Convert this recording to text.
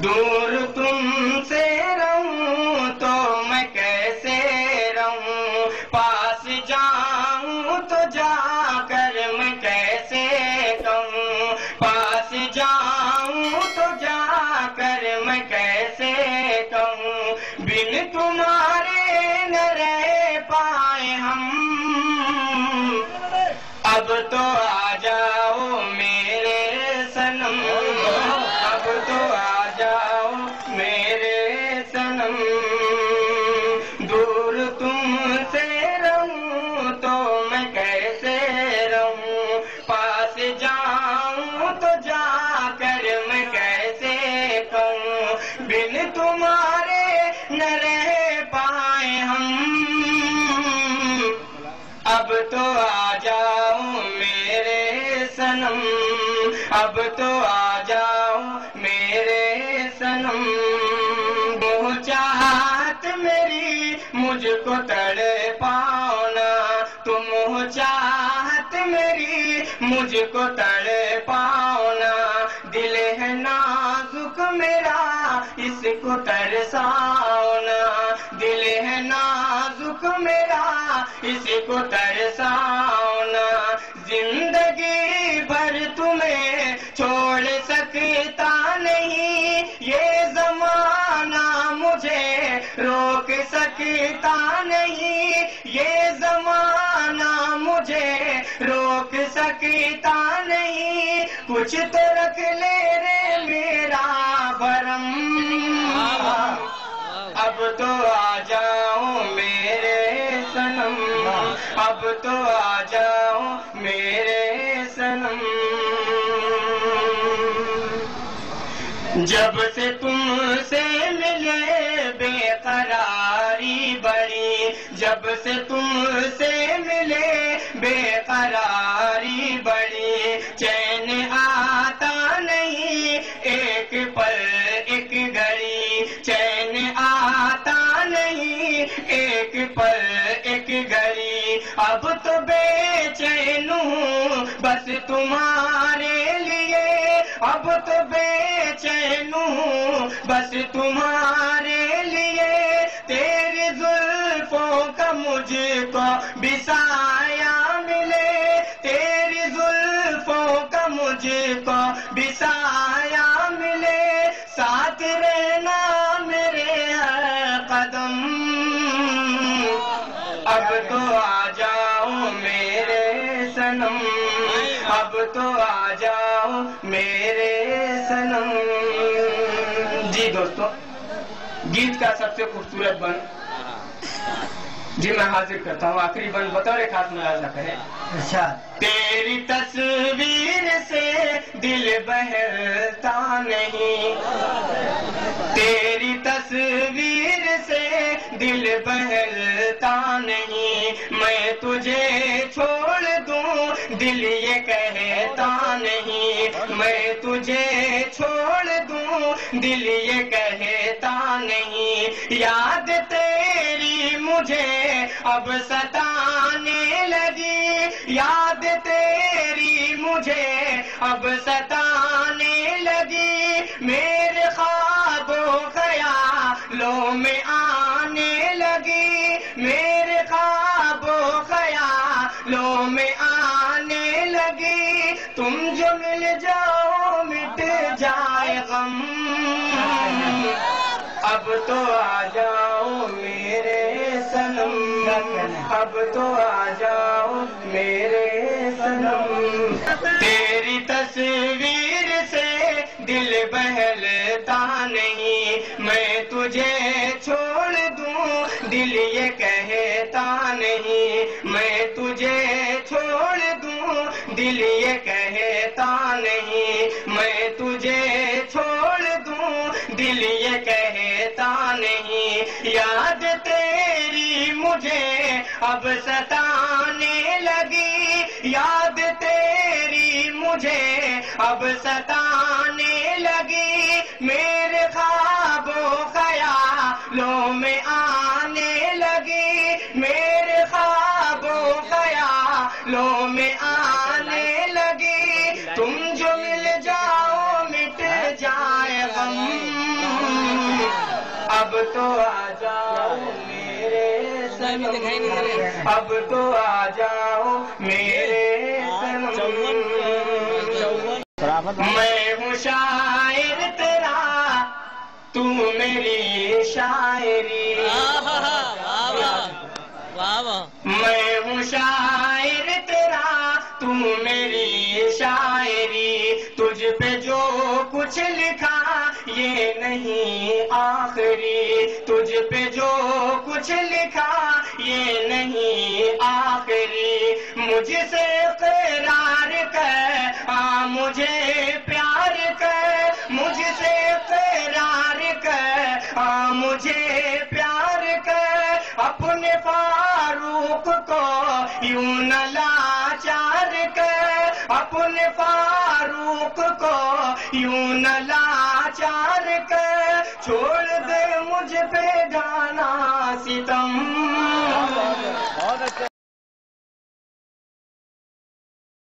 دور تم سے رہوں تو میں کیسے رہوں، پاس جاؤں تو جا کر میں کیسے کہوں، پاس جاؤں تو جا کر میں کیسے کہوں، بن تمہارے نہ رہ پائے ہم، اب تو آ جاؤ میرے صنم، اب تو آ جاؤ میرے صنم، دور تم سے رہوں تو میں کیسے رہوں، پاس جاؤں تو جا کر میں کیسے کہوں، بن تمہارے نہ رہ پائے ہم، اب تو آ جاؤ میرے صنم، اب تو آ جاؤ میرے صنم، وہ چاہت میری مجھ کو تڑپاؤ نا، تم چاہت میری مجھ کو تڑپاؤ نا، دل ہے نازک میرا اس کو ترساؤ نا، دل ہے نازک میرا اس کو ترساؤ نا، زندگی بھر تمہیں چھوڑ سکتا نہیں، یہ زمانہ مجھے روک سکتا نہیں، یہ زمانہ مجھے روک سکتا نہیں، کچھ تو رکھ لے رے میرا بھرم، اب تو آ جاؤ میرے صنم، اب تو آ جاؤ میرے صنم، جب سے تم سے ملے بے قراری بڑی، جب سے تم سے ملے بے قراری بڑی، چین آتا نہیں ایک پل ایک گھڑی، چین آتا نہیں ایک پل ایک گھڑی، اب تو بے چین ہوں بس تمہارے لیے، اب تو بے چین ہوں بس تمہارے لیے، تیری زلفوں کا مجھ کو بھی سایہ ملے، تیری زلفوں کا مجھ کو بھی سایہ ملے، ساتھ رہنا میرے ہر قدم، اب تو آ جاؤ میرے صنم، اب تو آ جاؤ میرے صنم۔ جی دوستو، گیت کا سب سے خوبصورت بند جی میں حاضر کرتا ہوں، آخری بند بطور خاص ملاحظہ کریں۔ تیری تصویر سے دل بہلتا نہیں، تیری تصویر سے دل بہلتا نہیں، میں تجھے چھوڑ دوں دل یہ کہتا نہیں، میں تجھے چھوڑ دوں دل یہ کہتا نہیں، یاد تیری مجھے اب ستانے لگی، یاد تیری مجھے اب ستانے لگی، میرے خواب و خیالوں میں آنے لگی، میرے خواب و خیالوں میں آنے لگی، تم جو مل جاؤ مٹ جائے غم، اب تو آ جاؤ میرے صنم، اب تو آ جاؤ میرے صنم، تیری تصویر سے دل بہلتا نہیں، میں تجھے چھوڑ دوں دل یہ کہتا نہیں، میں تجھے چھوڑ دوں دل یہ کہتا نہیں، میں تجھے چھوڑ دوں دل یہ کہتا نہیں، یاد تیری مجھے اب ستانے لگی، یاد تیری مجھے اب ستانے لگی، میرے خواب و خیالوں میں آنے لگی، میرے خواب و خیالوں میں آنے لگی، تم جو مل جاؤ مٹ جائے غم، اب تو آ جاؤ میرے سنم، اب تو آ جاؤ میرے سنم، میں ہوں شاعر تیرا تو میری شاعری، میں ہوں شاعر تیرا تو میری شاعری، تجھ پہ جو کچھ لکھا یہ نہیں آخری، تجھ پہ جو کچھ لکھا یہ نہیں آخری، مجھ سے اقرار کر مجھے پیار کر، مجھ سے اقرار کر مجھے پیار کر، اپنے فاروق کو یوں نہ لاچار کر، اپنے فاروق کو یوں نہ لاچار کر، چھوڑ دے مجھ پہ گانا ستم،